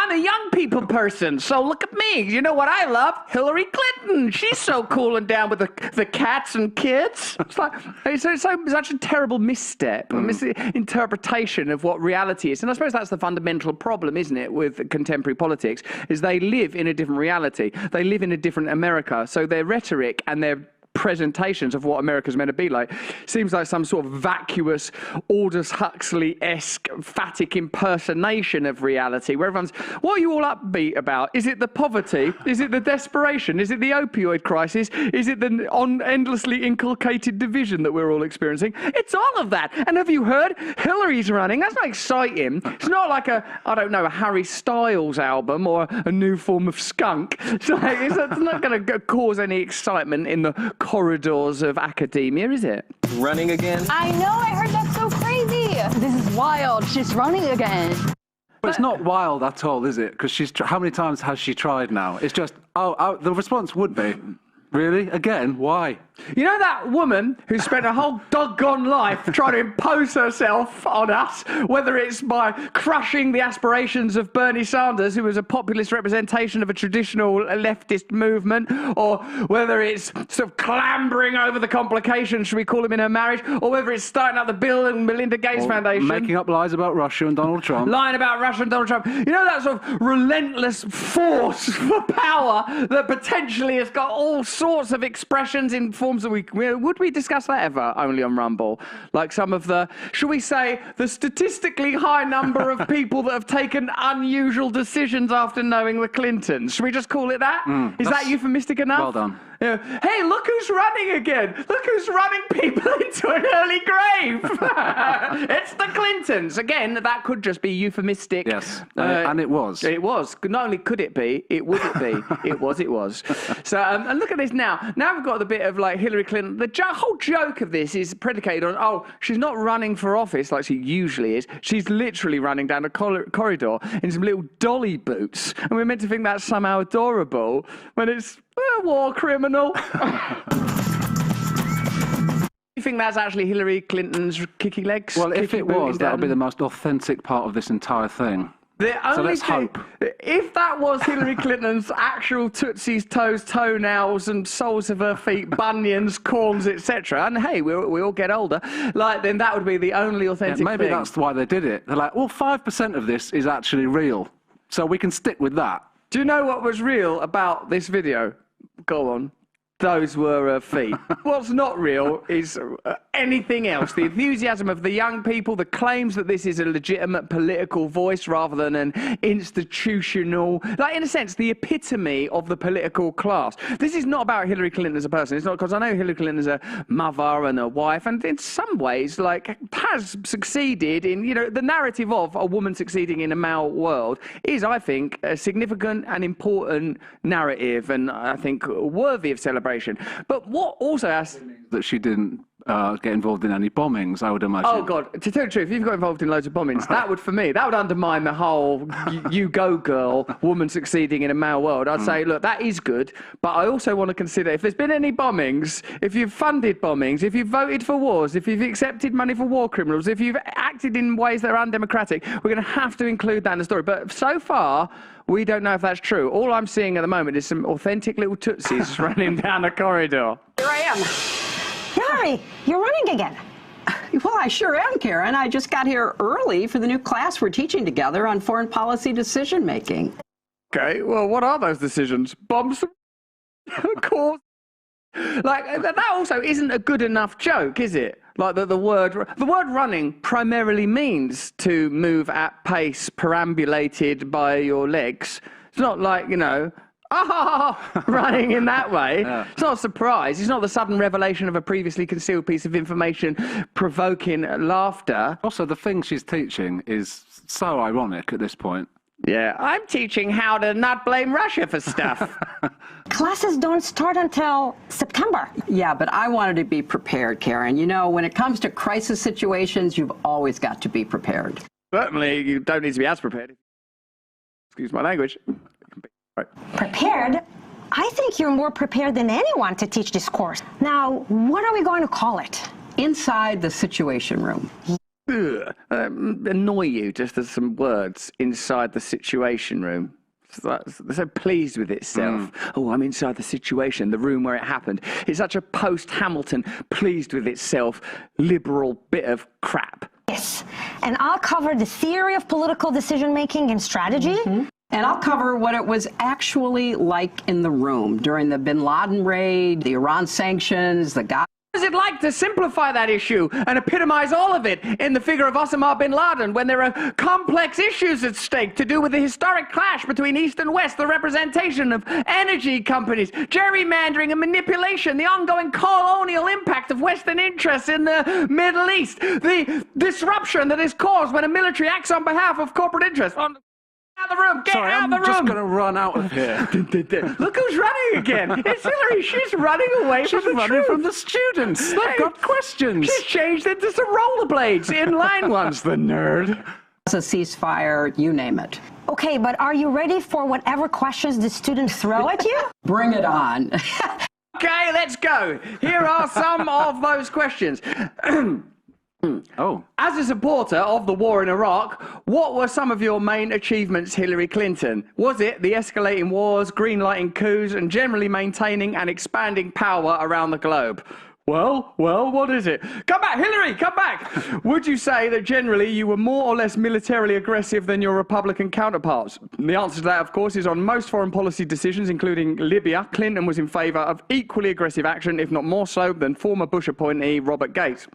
I'm a young people person, so look at me. You know what I love? Hillary Clinton. She's so cool and down with the cats and kids. It's like it's such a terrible misstep, a misinterpretation of what reality is. And I suppose that's the fundamental problem, isn't it, with contemporary politics, is they live in a different reality. They live in a different America. So their rhetoric and their presentations of what America's meant to be like seems like some sort of vacuous Aldous Huxley-esque phatic impersonation of reality where everyone's, what are you all upbeat about? Is it the poverty? Is it the desperation? Is it the opioid crisis? Is it the endlessly inculcated division that we're all experiencing? It's all of that. And have you heard? Hillary's running. That's not exciting. It's not like a Harry Styles album or a new form of skunk. It's not going to cause any excitement in the corridors of academia, is it? Running again? I know, I heard that's so crazy. This is wild. She's running again. But it's not wild at all, is it? Because how many times has she tried now? It's just, the response would be, really? Again? Why? You know that woman who spent her whole doggone life trying to impose herself on us, whether it's by crushing the aspirations of Bernie Sanders, who was a populist representation of a traditional leftist movement, or whether it's sort of clambering over the complications, should we call them, in her marriage, or whether it's starting up the Bill and Melinda Gates Foundation. Making up lies about Russia and Donald Trump. Lying about Russia and Donald Trump. You know that sort of relentless force for power that potentially has got all sorts of expressions in forms that would we discuss that ever only on Rumble? Like some of the, should we say, the statistically high number of people that have taken unusual decisions after knowing the Clintons. Should we just call it that? Is that euphemistic enough? Well done. Yeah. Hey, look who's running again. Look who's running people into an early grave. It's the Clintons. Again, that could just be euphemistic. Yes, and it was. It was. Not only could it be, it would it be. It was. So, and look at this now. Now we've got the bit of like Hillary Clinton. The whole joke of this is predicated on, she's not running for office like she usually is. She's literally running down a corridor in some little dolly boots. And we're meant to think that's somehow adorable when it's a war criminal. You think that's actually Hillary Clinton's kicking legs? Well, if it was, that would be the most authentic part of this entire thing. So let's hope. If that was Hillary Clinton's actual tootsies, toes, toenails, and soles of her feet, bunions, corns, etc., and hey, we all get older, then that would be the only authentic maybe thing. That's why they did it. They're like, well, 5% of this is actually real, so we can stick with that. Do you know what was real about this video? Go on. Those were her feet. What's not real is anything else. The enthusiasm of the young people, the claims that this is a legitimate political voice rather than an institutional, in a sense, the epitome of the political class. This is not about Hillary Clinton as a person. It's not, because I know Hillary Clinton is a mother and a wife, and in some ways, has succeeded in, the narrative of a woman succeeding in a male world is, I think, a significant and important narrative, and I think worthy of celebration. But what also has... That she didn't get involved in any bombings, I would imagine. Oh, God. To tell the truth, if you've got involved in loads of bombings, that would undermine the whole you go girl, woman succeeding in a male world. I'd say, look, that is good, but I also want to consider if there's been any bombings, if you've funded bombings, if you've voted for wars, if you've accepted money for war criminals, if you've acted in ways that are undemocratic, we're going to have to include that in the story. But so far, we don't know if that's true. All I'm seeing at the moment is some authentic little tootsies running down a corridor. Here I am. Hillary, you're running again. Well, I sure am, Karen. I just got here early for the new class we're teaching together on foreign policy decision-making. Okay, well, what are those decisions? Bombs? Of course. That also isn't a good enough joke, is it? The word running primarily means to move at pace, perambulated by your legs. It's not running in that way. Yeah. It's not a surprise. It's not the sudden revelation of a previously concealed piece of information provoking laughter. Also, the thing she's teaching is so ironic at this point. Yeah, I'm teaching how to not blame Russia for stuff. Classes don't start until September. Yeah, but I wanted to be prepared, Karen. When it comes to crisis situations, you've always got to be prepared. Certainly, you don't need to be as prepared. Excuse my language. Right. Prepared? I think you're more prepared than anyone to teach this course. Now, what are we going to call it? Inside the Situation Room. annoy you just as some words inside the situation room? They're so pleased with itself. Oh, I'm inside the situation, the room where it happened. It's such a post-Hamilton, pleased with itself, liberal bit of crap. Yes. And I'll cover the theory of political decision-making and strategy. And I'll cover what it was actually like in the room during the bin Laden raid, the Iran sanctions, the Gaza. What is it like to simplify that issue and epitomize all of it in the figure of Osama bin Laden when there are complex issues at stake to do with the historic clash between East and West, the representation of energy companies, gerrymandering and manipulation, the ongoing colonial impact of Western interests in the Middle East, the disruption that is caused when a military acts on behalf of corporate interests? Out of the room! Get out of the room! I'm just going to run out of here. Look who's running again! It's Hillary. She's running away from the running truth. from the students. They've got questions. She's changed into some rollerblades. Inline ones, the nerd. A ceasefire, you name it. Okay, but are you ready for whatever questions the students throw at you? Bring it on. Okay, let's go. Here are some of those questions. As a supporter of the war in Iraq, what were some of your main achievements, Hillary Clinton? Was it the escalating wars, greenlighting coups, and generally maintaining and expanding power around the globe? Well, what is it? Come back, Hillary, come back! Would you say that generally you were more or less militarily aggressive than your Republican counterparts? The answer to that, of course, is on most foreign policy decisions, including Libya, Clinton was in favour of equally aggressive action, if not more so, than former Bush appointee Robert Gates.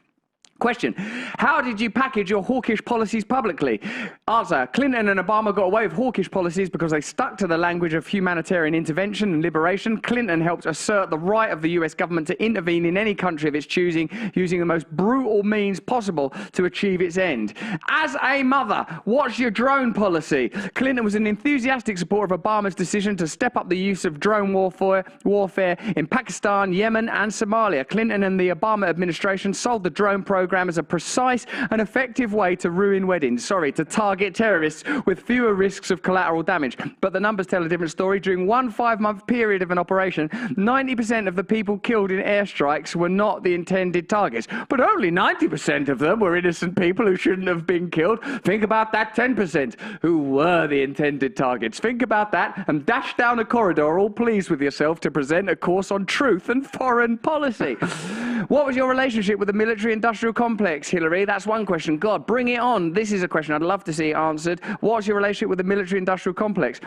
Question: how did you package your hawkish policies publicly? Answer: Clinton and Obama got away with hawkish policies because they stuck to the language of humanitarian intervention and liberation. Clinton helped assert the right of the US government to intervene in any country of its choosing, using the most brutal means possible to achieve its end. As a mother, what's your drone policy? Clinton was an enthusiastic supporter of Obama's decision to step up the use of drone warfare in Pakistan, Yemen, and Somalia. Clinton and the Obama administration sold the drone program as a precise and effective way to ruin weddings. To target terrorists with fewer risks of collateral damage. But the numbers tell a different story. During one 5-month period of an operation, 90% of the people killed in airstrikes were not the intended targets. But only 90% of them were innocent people who shouldn't have been killed. Think about that 10% who were the intended targets. Think about that and dash down a corridor all pleased with yourself to present a course on truth and foreign policy. What was your relationship with the military-industrial complex, Hillary? That's one question. God, bring it on. This is a question I'd love to see answered. What's your relationship with the military-industrial complex?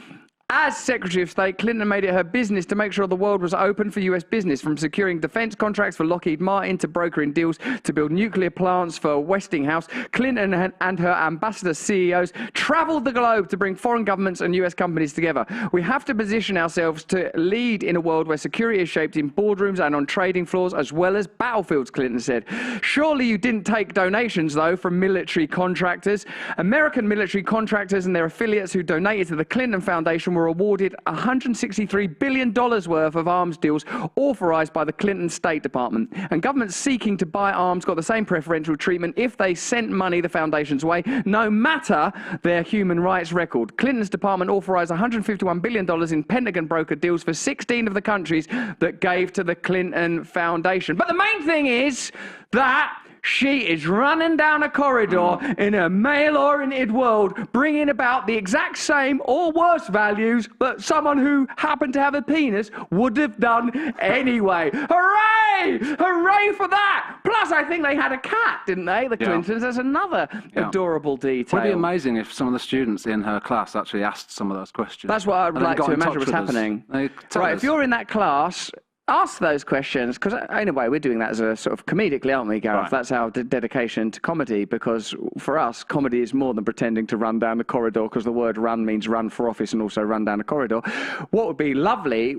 As Secretary of State, Clinton made it her business to make sure the world was open for US business, from securing defense contracts for Lockheed Martin to brokering deals to build nuclear plants for Westinghouse. Clinton and her ambassador CEOs traveled the globe to bring foreign governments and US companies together. We have to position ourselves to lead in a world where security is shaped in boardrooms and on trading floors as well as battlefields, Clinton said. Surely you didn't take donations, though, from military contractors. American military contractors and their affiliates who donated to the Clinton Foundation were awarded $163 billion worth of arms deals authorized by the Clinton State Department. And governments seeking to buy arms got the same preferential treatment if they sent money the foundation's way, no matter their human rights record. Clinton's department authorized $151 billion in Pentagon broker deals for 16 of the countries that gave to the Clinton Foundation. But the main thing is that she is running down a corridor in a male-oriented world, bringing about the exact same or worse values that someone who happened to have a penis would have done anyway. Hooray! Hooray for that! Plus, I think they had a cat, didn't they? The Clintons. That's another adorable detail. It would be amazing if some of the students in her class actually asked some of those questions. That's what I would like to imagine was happening. Right, if you're in that class, ask those questions, because in a way we're doing that as a sort of comedically, aren't we, Gareth? Right. That's our dedication to comedy, because for us, comedy is more than pretending to run down the corridor, because the word run means run for office and also run down a corridor. What would be lovely,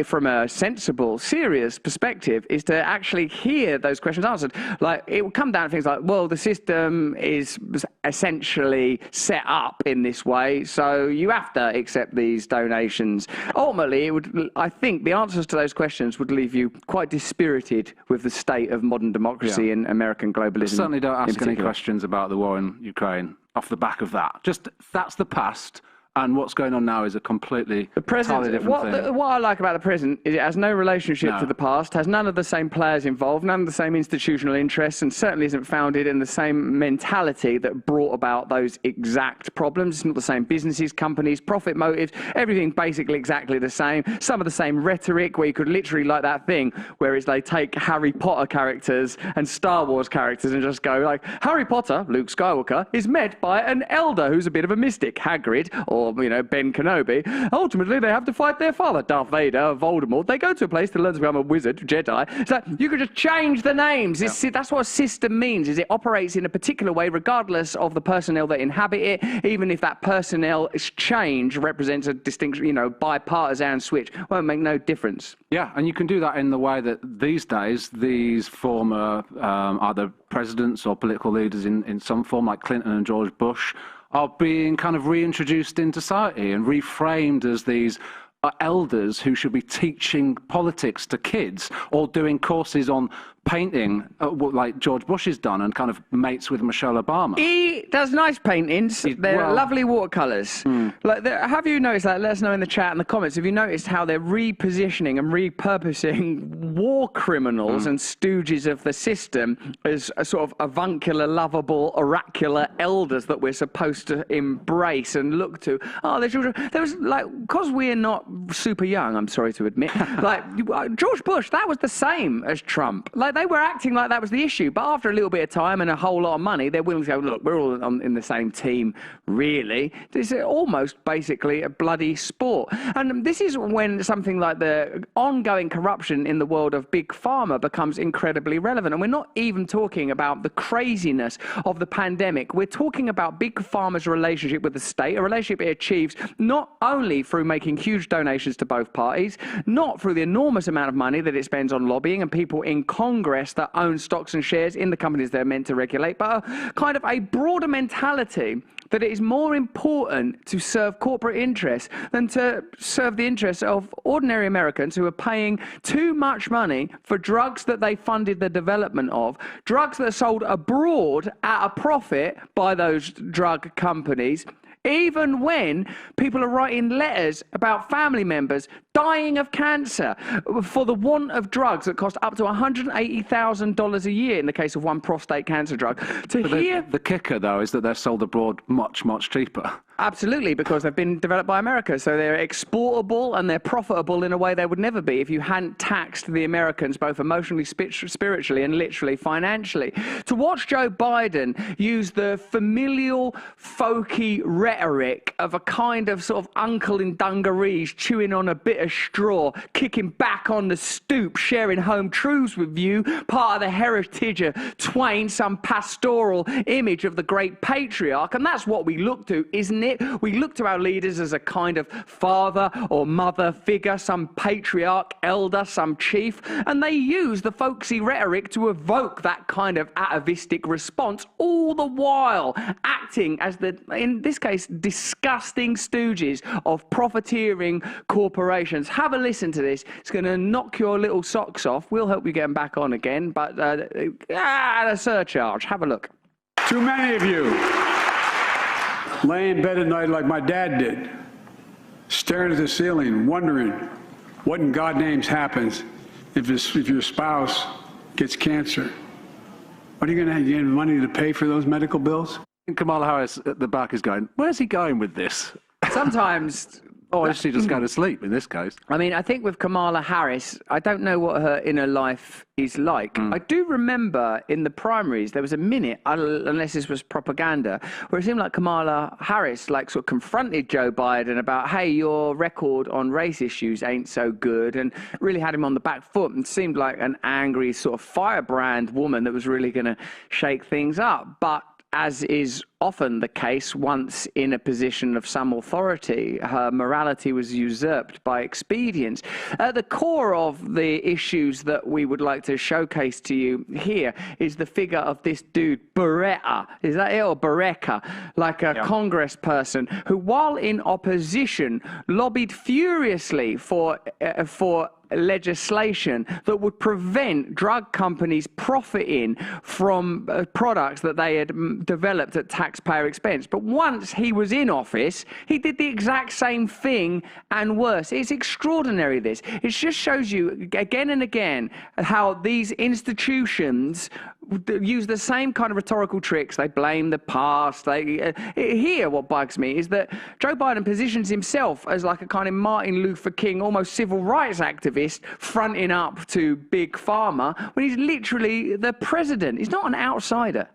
from a sensible, serious perspective, is to actually hear those questions answered. Like, it would come down to things like, well, the system is essentially set up in this way, so you have to accept these donations. Ultimately, I think the answers to those questions would leave you quite dispirited with the state of modern democracy and American globalism. I certainly don't ask any questions about the war in Ukraine off the back of that. Just, that's the past, And what's going on now is a completely entirely different thing. What I like about the present is it has no relationship to the past, has none of the same players involved, none of the same institutional interests, and certainly isn't founded in the same mentality that brought about those exact problems. It's not the same businesses, companies, profit motives, everything basically exactly the same. Some of the same rhetoric where you could literally, like that thing, whereas they take Harry Potter characters and Star Wars characters and just go like, Harry Potter, Luke Skywalker, is met by an elder who's a bit of a mystic, Hagrid, or Ben Kenobi. Ultimately, they have to fight their father, Darth Vader, Voldemort. They go to a place to learn to become a wizard, Jedi. So you could just change the names. That's what a system means, is it operates in a particular way regardless of the personnel that inhabit it, even if that personnel change represents a distinct, bipartisan switch. Won't make no difference. Yeah, and you can do that in the way that these days, these former either presidents or political leaders in some form, like Clinton and George Bush, are being kind of reintroduced in society and reframed as these elders who should be teaching politics to kids or doing courses on painting like George Bush has done and kind of mates with Michelle Obama. He does nice paintings. They're lovely watercolours. Have you noticed that? Let us know in the chat and the comments. Have you noticed how they're repositioning and repurposing war criminals and stooges of the system as a sort of avuncular, lovable, oracular elders that we're supposed to embrace and look to? Oh, their children. There was because we're not super young, I'm sorry to admit, George Bush, that was the same as Trump. They were acting like that was the issue, but after a little bit of time and a whole lot of money, they're willing to go, look, we're all in the same team, really. This is almost basically a bloody sport. And this is when something like the ongoing corruption in the world of big pharma becomes incredibly relevant. And we're not even talking about the craziness of the pandemic. We're talking about big pharma's relationship with the state, a relationship it achieves not only through making huge donations to both parties, not through the enormous amount of money that it spends on lobbying and people in Congress that own stocks and shares in the companies they're meant to regulate, but a kind of a broader mentality that it is more important to serve corporate interests than to serve the interests of ordinary Americans who are paying too much money for drugs that they funded the development of, drugs that are sold abroad at a profit by those drug companies, even when people are writing letters about family members dying of cancer for the want of drugs that cost up to $180,000 a year in the case of one prostate cancer drug. The kicker, though, is that they're sold abroad much, much cheaper. Absolutely, because they've been developed by America, so they're exportable and they're profitable in a way they would never be if you hadn't taxed the Americans both emotionally, spiritually, and literally financially. To watch Joe Biden use the familial, folky rhetoric of a kind of sort of uncle in dungarees chewing on a bit of straw, kicking back on the stoop, sharing home truths with you, part of the heritage of Twain, some pastoral image of the great patriarch, and that's what we look to, isn't it? We look to our leaders as a kind of father or mother figure, some patriarch, elder, some chief, and they use the folksy rhetoric to evoke that kind of atavistic response, all the while acting as the, in this case, disgusting stooges of profiteering corporations. Have a listen to this. It's going to knock your little socks off. We'll help you get them back on again, but a surcharge. Have a look. Too many of you lay in bed at night like my dad did, staring at the ceiling, wondering what in God's names happens if your spouse gets cancer. What are you going to get money to pay for those medical bills? And Kamala Harris at the back is going, where's he going with this? Sometimes... Or is she just going to sleep in this case? I mean, I think with Kamala Harris, I don't know what her inner life is like. I do remember in the primaries, there was a minute, unless this was propaganda, where it seemed like Kamala Harris sort of confronted Joe Biden about, hey, your record on race issues ain't so good, and really had him on the back foot and seemed like an angry sort of firebrand woman that was really going to shake things up. But as is often the case, once in a position of some authority, her morality was usurped by expedience. At the core of the issues that we would like to showcase to you here is the figure of this dude, Beretta. Is that it, or Bereka? Like a congressperson who, while in opposition, lobbied furiously for legislation that would prevent drug companies profiting from products that they had developed at tax taxpayer expense. But once he was in office, he did the exact same thing and worse. It's extraordinary, this. It just shows you again and again how these institutions use the same kind of rhetorical tricks. They blame the past. Here, what bugs me is that Joe Biden positions himself as like a kind of Martin Luther King, almost civil rights activist, fronting up to big pharma when he's literally the president. He's not an outsider.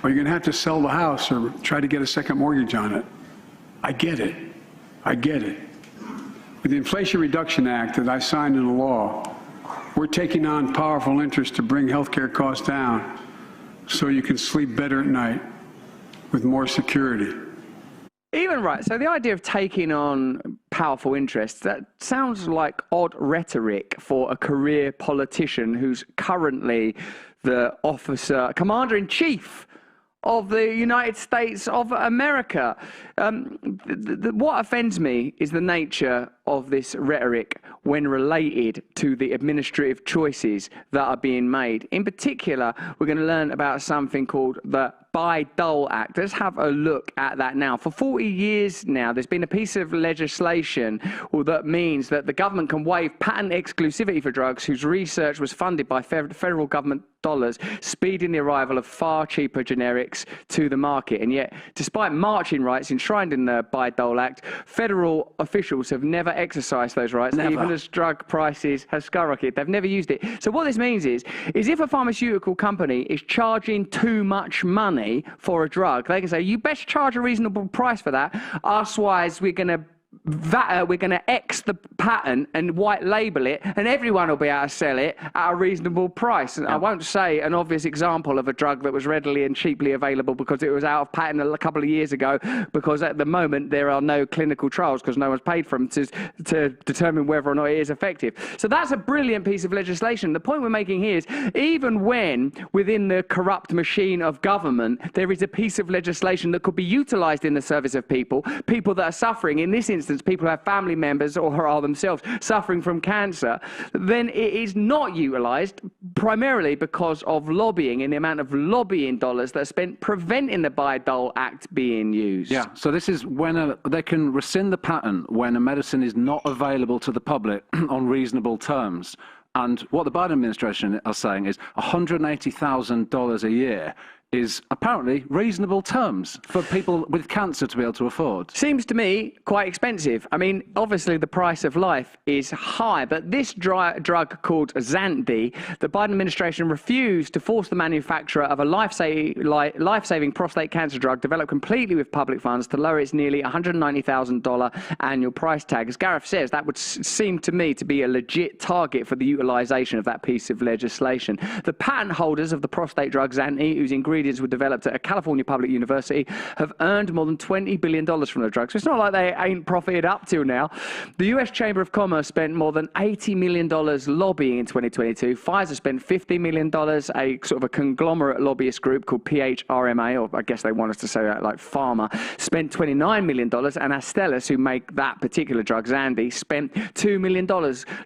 Or you're going to have to sell the house or try to get a second mortgage on it. I get it. I get it. With the Inflation Reduction Act that I signed into law, we're taking on powerful interests to bring healthcare costs down so you can sleep better at night with more security. Even right, so the idea of taking on powerful interests, that sounds like odd rhetoric for a career politician who's currently the commander-in-chief of the United States of America. What offends me is the nature of this rhetoric when related to the administrative choices that are being made. In particular, we're going to learn about something called the Bayh-Dole Act. Let's have a look at that now. For 40 years now, there's been a piece of legislation that means that the government can waive patent exclusivity for drugs whose research was funded by federal government dollars, speeding the arrival of far cheaper generics to the market. And yet, despite marching rights enshrined in the Bayh-Dole Act, federal officials have never exercised those rights, even as drug prices have skyrocketed. They've never used it. So what this means is if a pharmaceutical company is charging too much money for a drug, they can say, you best charge a reasonable price for that, otherwise we're going to X the patent and white label it, and everyone will be able to sell it at a reasonable price. And I won't say an obvious example of a drug that was readily and cheaply available because it was out of patent a couple of years ago, because at the moment there are no clinical trials because no one's paid for them to determine whether or not it is effective. So that's a brilliant piece of legislation. The point we're making here is even when within the corrupt machine of government there is a piece of legislation that could be utilized in the service of people that are suffering, in this instance people who have family members or are themselves suffering from cancer, then it is not utilized primarily because of lobbying and the amount of lobbying dollars that are spent preventing the Bayh-Dole Act being used. Yeah, so this is when they can rescind the patent when a medicine is not available to the public on reasonable terms. And what the Biden administration are saying is $180,000 a year is apparently reasonable terms for people with cancer to be able to afford. Seems to me quite expensive. I mean, obviously the price of life is high, but this drug called Xanthi, the Biden administration refused to force the manufacturer of a life-saving prostate cancer drug developed completely with public funds to lower its nearly $190,000 annual price tag. As Gareth says, that would seem to me to be a legit target for the utilization of that piece of legislation. The patent holders of the prostate drug Xanthi, whose ingredients were developed at a California public university, have earned more than $20 billion from the drug. So it's not like they ain't profited up till now. The US Chamber of Commerce spent more than $80 million lobbying in 2022. Pfizer spent $50 million. A sort of a conglomerate lobbyist group called PHRMA, or I guess they want us to say that like pharma, spent $29 million. And Astellas, who make that particular drug, Xanthi, spent $2 million.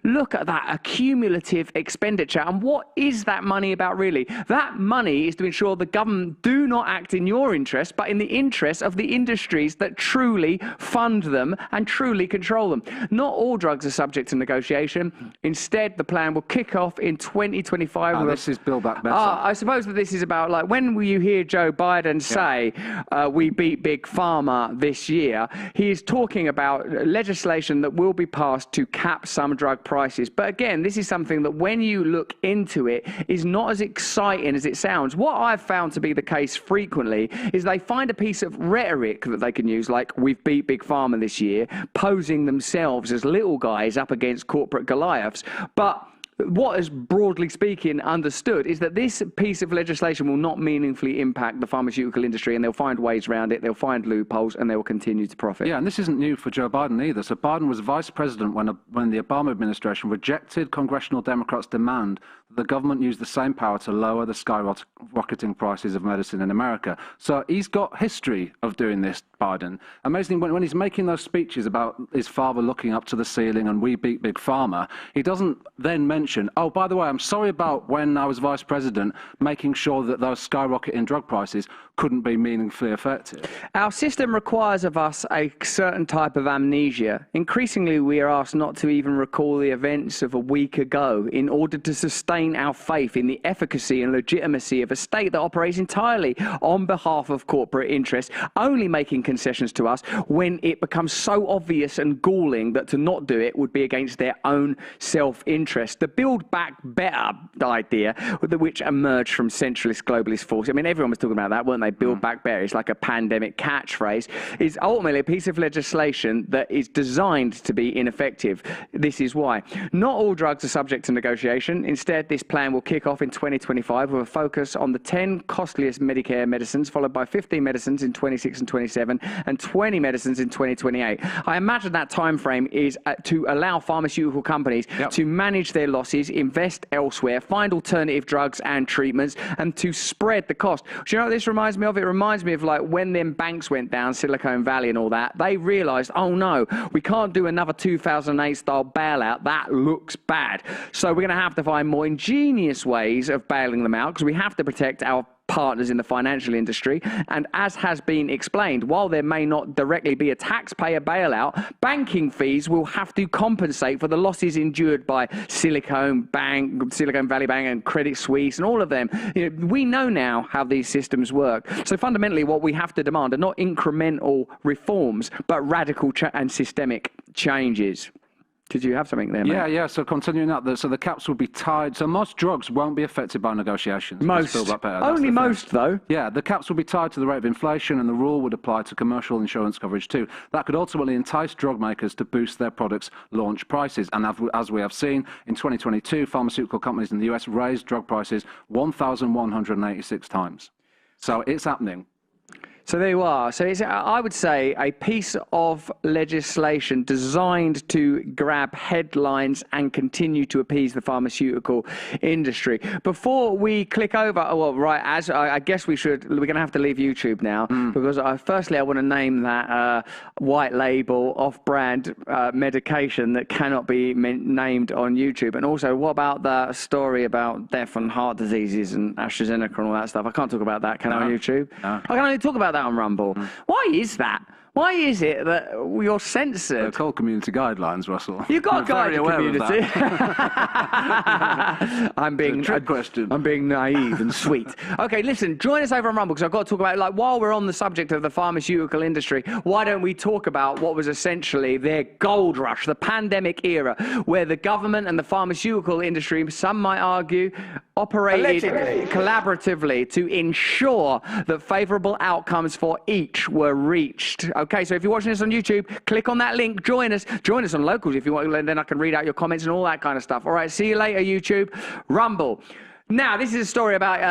Look at that accumulative expenditure. And what is that money about really? That money is to ensure the government do not act in your interest, but in the interest of the industries that truly fund them and truly control them. Not all drugs are subject to negotiation. Instead, the plan will kick off in 2025. This is Build Back Better. I suppose that this is about, like, when you hear Joe Biden say, we beat Big Pharma this year, he is talking about legislation that will be passed to cap some drug prices. But again, this is something that when you look into it is not as exciting as it sounds. What I've found to be the case frequently is they find a piece of rhetoric that they can use, like we've beat Big Pharma this year, posing themselves as little guys up against corporate Goliaths. But what is broadly speaking understood is that this piece of legislation will not meaningfully impact the pharmaceutical industry, and they'll find ways around it, they'll find loopholes, and they will continue to profit. Yeah, and this isn't new for Joe Biden either. So Biden was vice president when the Obama administration rejected congressional Democrats' demand that the government use the same power to lower the skyrocketing prices of medicine in America. So he's got history of doing this, Biden. Amazing, when he's making those speeches about his father looking up to the ceiling and we beat Big Pharma, he doesn't then mention mention, oh, by the way, I'm sorry about when I was vice president, making sure that those skyrocketing drug prices couldn't be meaningfully effective. Our system requires of us a certain type of amnesia. Increasingly, we are asked not to even recall the events of a week ago in order to sustain our faith in the efficacy and legitimacy of a state that operates entirely on behalf of corporate interests, only making concessions to us when it becomes so obvious and galling that to not do it would be against their own self-interest. The Build Back Better idea, which emerged from centralist globalist forces, I mean, everyone was talking about that, weren't they? Build Back Better. It's like a pandemic catchphrase. Is ultimately a piece of legislation that is designed to be ineffective. This is why. Not all drugs are subject to negotiation. Instead, this plan will kick off in 2025 with a focus on the 10 costliest Medicare medicines, followed by 15 medicines in 26 and 27, and 20 medicines in 2028. I imagine that time frame is to allow pharmaceutical companies to manage their losses, invest elsewhere, find alternative drugs and treatments, and to spread the cost. Do you know what this reminds me of? It reminds me of like when them banks went down, Silicon Valley and all that, they realized, oh no, we can't do another 2008 style bailout. That looks bad. So we're going to have to find more ingenious ways of bailing them out because we have to protect our partners in the financial industry. And as has been explained, while there may not directly be a taxpayer bailout, banking fees will have to compensate for the losses endured by Silicon Valley Bank and Credit Suisse and all of them. You know, we know now how these systems work. So fundamentally, what we have to demand are not incremental reforms, but radical and systemic changes. Did you have something there, mate? Yeah. So continuing that, so the caps will be tied. So most drugs won't be affected by negotiations. Most. Only most, though. Yeah, the caps will be tied to the rate of inflation, and the rule would apply to commercial insurance coverage too. That could ultimately entice drug makers to boost their products' launch prices. And as we have seen, in 2022, pharmaceutical companies in the US raised drug prices 1,186 times. So it's happening. So there you are. So it's, I would say, a piece of legislation designed to grab headlines and continue to appease the pharmaceutical industry. Before we click over, as I guess we're going to have to leave YouTube now because firstly I want to name that white label off-brand medication that cannot be named on YouTube. And also, what about the story about death and heart diseases and AstraZeneca and all that stuff? I can't talk about that, can I, on YouTube? No. I can only talk about that on Rumble. Why is that? Why is it that you're censored? They're called community guidelines, Russell. You've got to guide the community. I'm being a trick question. I'm being naive and sweet. Okay, listen, join us over on Rumble because I've got to talk about, like, while we're on the subject of the pharmaceutical industry, why don't we talk about what was essentially their gold rush, the pandemic era, where the government and the pharmaceutical industry, some might argue, operated collaboratively to ensure that favorable outcomes for each were reached. Okay, so if you're watching this on YouTube, click on that link, join us on Locals if you want, and then I can read out your comments and all that kind of stuff. All right, see you later, YouTube. Rumble. Now, this is a story about